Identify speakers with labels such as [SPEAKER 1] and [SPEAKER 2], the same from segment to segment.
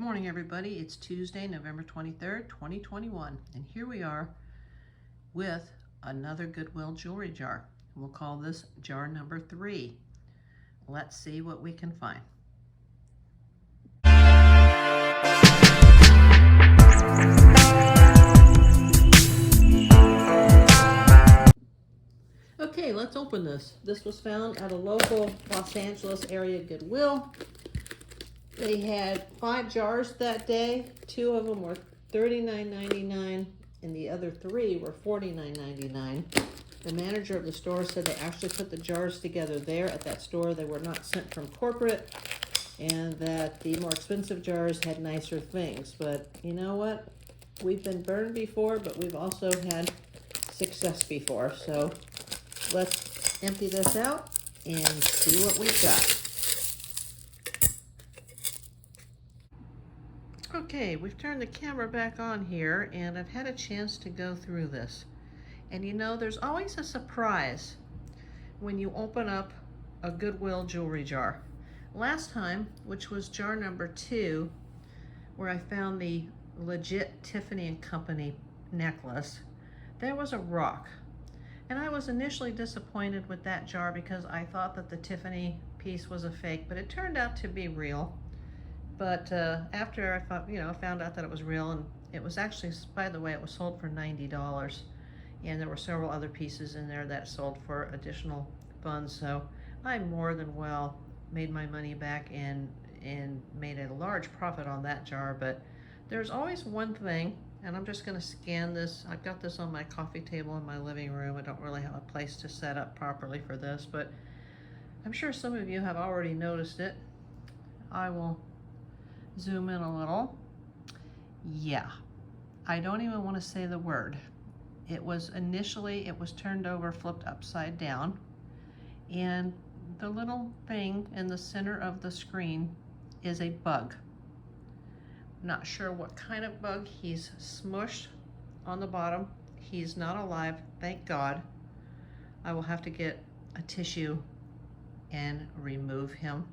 [SPEAKER 1] morning, everybody. It's Tuesday, November 23rd, 2021, and here we are with another Goodwill jewelry jar. We'll call this jar number 3. Let's see what we can find. Okay, let's open this. This was found at a local Los Angeles area Goodwill. They had 5 jars that day. 2 of them were $39.99 and the other 3 were $49.99. The manager of the store said they actually put the jars together there at that store. They were not sent from corporate, and that the more expensive jars had nicer things. But you know what? We've been burned before, but we've also had success before. So let's empty this out and see what we've got. Okay, we've turned the camera back on here, and I've had a chance to go through this. And you know, there's always a surprise when you open up a Goodwill jewelry jar. Last time, which was jar number 2, where I found the legit Tiffany & Company necklace, there was a rock. And I was initially disappointed with that jar because I thought that the Tiffany piece was a fake, but it turned out to be real. But after I found out that it was real, and it was actually, by the way, it was sold for $90, and there were several other pieces in there that sold for additional funds. So I more than well made my money back and made a large profit on that jar. But there's always one thing, and I'm just going to scan this. I've got this on my coffee table in my living room. I don't really have a place to set up properly for this, but I'm sure some of you have already noticed it. I will zoom in a little. Yeah, I don't even want to say the word. It was turned over, flipped upside down, and the little thing in the center of the screen is a bug. Not sure what kind of bug. He's smushed on the bottom. He's not alive, thank God. I will have to get a tissue and remove him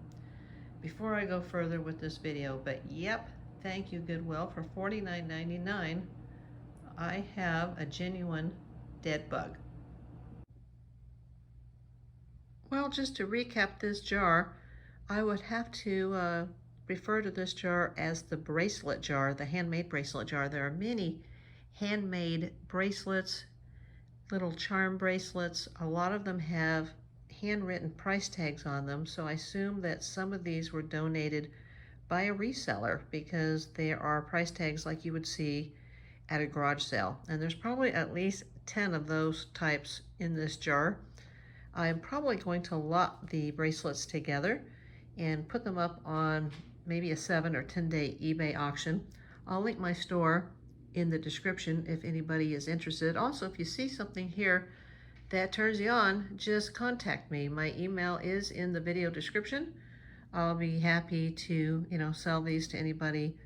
[SPEAKER 1] before I go further with this video. But yep, thank you Goodwill. For $49.99, I have a genuine dead bug. Well, just to recap this jar, I would have to refer to this jar as the bracelet jar, the handmade bracelet jar. There are many handmade bracelets, little charm bracelets. A lot of them have handwritten price tags on them, so I assume that some of these were donated by a reseller, because there are price tags like you would see at a garage sale, and there's probably at least 10 of those types in this jar. I'm probably going to lot the bracelets together and put them up on maybe a 7 or 10 day eBay auction. I'll link my store in the description if anybody is interested. Also, if you see something here that turns you on, just contact me. My email is in the video description. I'll be happy to, sell these to anybody.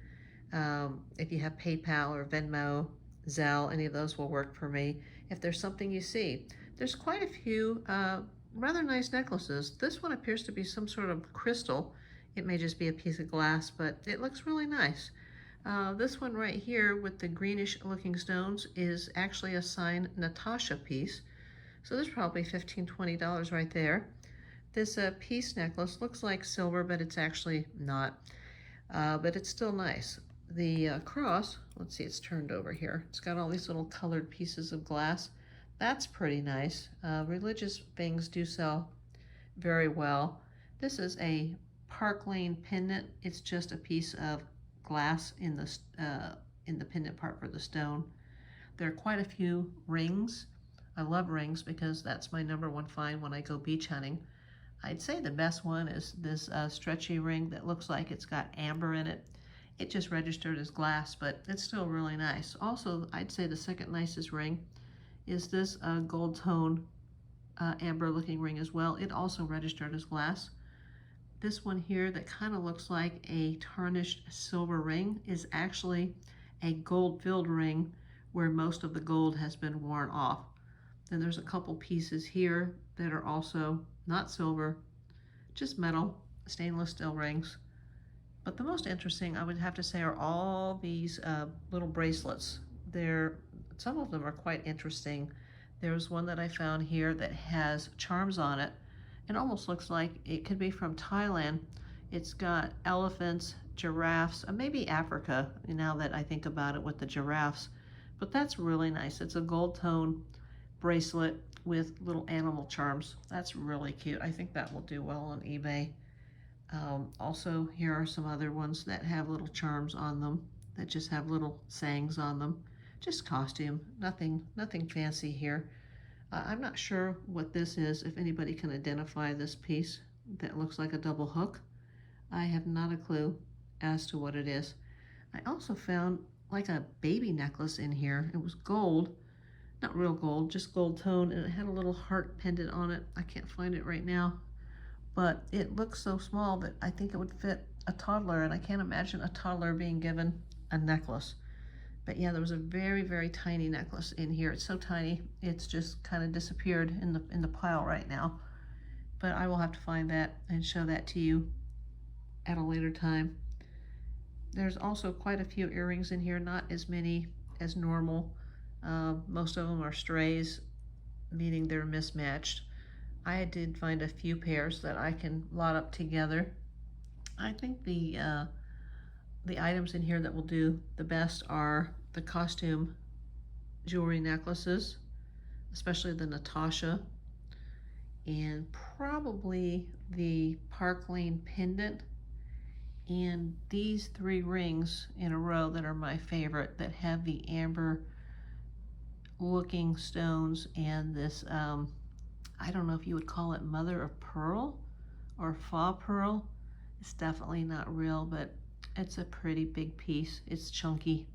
[SPEAKER 1] If you have PayPal or Venmo, Zelle, any of those will work for me. If there's something you see. There's quite a few rather nice necklaces. This one appears to be some sort of crystal. It may just be a piece of glass, but it looks really nice. This one right here with the greenish looking stones is actually a signed Natasha piece. So there's probably $15, $20 right there. This piece necklace looks like silver, but it's actually not. But it's still nice. The cross, let's see, it's turned over here. It's got all these little colored pieces of glass. That's pretty nice. Religious things do sell very well. This is a Park Lane pendant. It's just a piece of glass in the pendant part for the stone. There are quite a few rings. I love rings because that's my #1 find when I go beach hunting. I'd say the best one is this stretchy ring that looks like it's got amber in it. It just registered as glass, but it's still really nice. Also, I'd say the second nicest ring is this gold tone amber looking ring as well. It also registered as glass. This one here that kind of looks like a tarnished silver ring is actually a gold filled ring where most of the gold has been worn off. Then there's a couple pieces here that are also not silver, just metal, stainless steel rings. But the most interesting, I would have to say, are all these little bracelets. Some of them are quite interesting. There's one that I found here that has charms on it. It almost looks like it could be from Thailand. It's got elephants, giraffes, maybe Africa, now that I think about it with the giraffes. But that's really nice. It's a gold tone bracelet with little animal charms. That's really cute. I think that will do well on eBay. Also, here are some other ones that have little charms on them, that just have little sayings on them. Just costume, nothing fancy here. I'm not sure what this is, if anybody can identify this piece that looks like a double hook. I have not a clue as to what it is. I also found like a baby necklace in here. It was gold, not real gold, just gold tone, and it had a little heart pendant on it. I can't find it right now, but it looks so small that I think it would fit a toddler, and I can't imagine a toddler being given a necklace. But yeah, there was a very, very tiny necklace in here. It's so tiny, it's just kind of disappeared in the pile right now. But I will have to find that and show that to you at a later time. There's also quite a few earrings in here, not as many as normal. Most of them are strays, meaning they're mismatched. I did find a few pairs that I can lot up together. I think the items in here that will do the best are the costume jewelry necklaces, especially the Natasha, and probably the Park Lane pendant, and these 3 rings in a row that are my favorite, that have the amber looking stones and this, I don't know if you would call it mother of pearl or faux pearl. It's definitely not real, but it's a pretty big piece. It's chunky.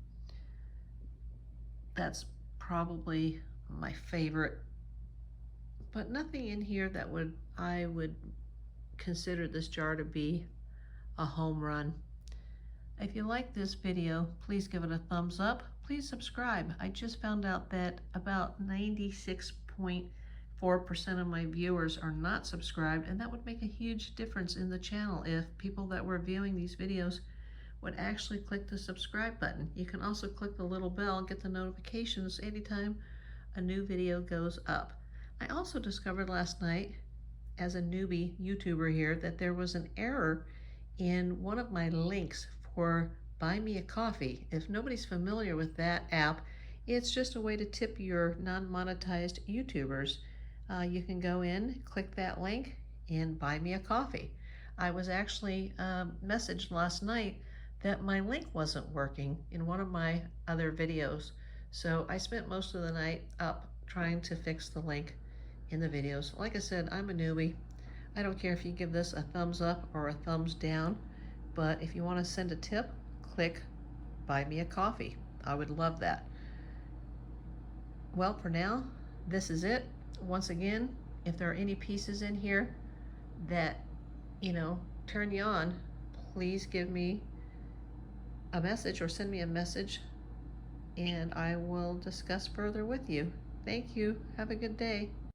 [SPEAKER 1] That's probably my favorite, but nothing in here that I would consider this jar to be a home run. If you like this video, please give it a thumbs up. Please subscribe. I just found out that about 96.4% of my viewers are not subscribed, and that would make a huge difference in the channel if people that were viewing these videos would actually click the subscribe button. You can also click the little bell and get the notifications anytime a new video goes up. I also discovered last night, as a newbie YouTuber here, that there was an error in one of my links for Buy Me a Coffee. If nobody's familiar with that app, it's just a way to tip your non-monetized YouTubers. You can go in, click that link, and buy me a coffee. I was actually messaged last night that my link wasn't working in one of my other videos. So I spent most of the night up trying to fix the link in the videos. Like I said, I'm a newbie. I don't care if you give this a thumbs up or a thumbs down, but if you want to send a tip, click Buy Me a Coffee. I would love that. Well, for now, this is it. Once again, if there are any pieces in here that, turn you on, please give me a message or send me a message, and I will discuss further with you. Thank you. Have a good day.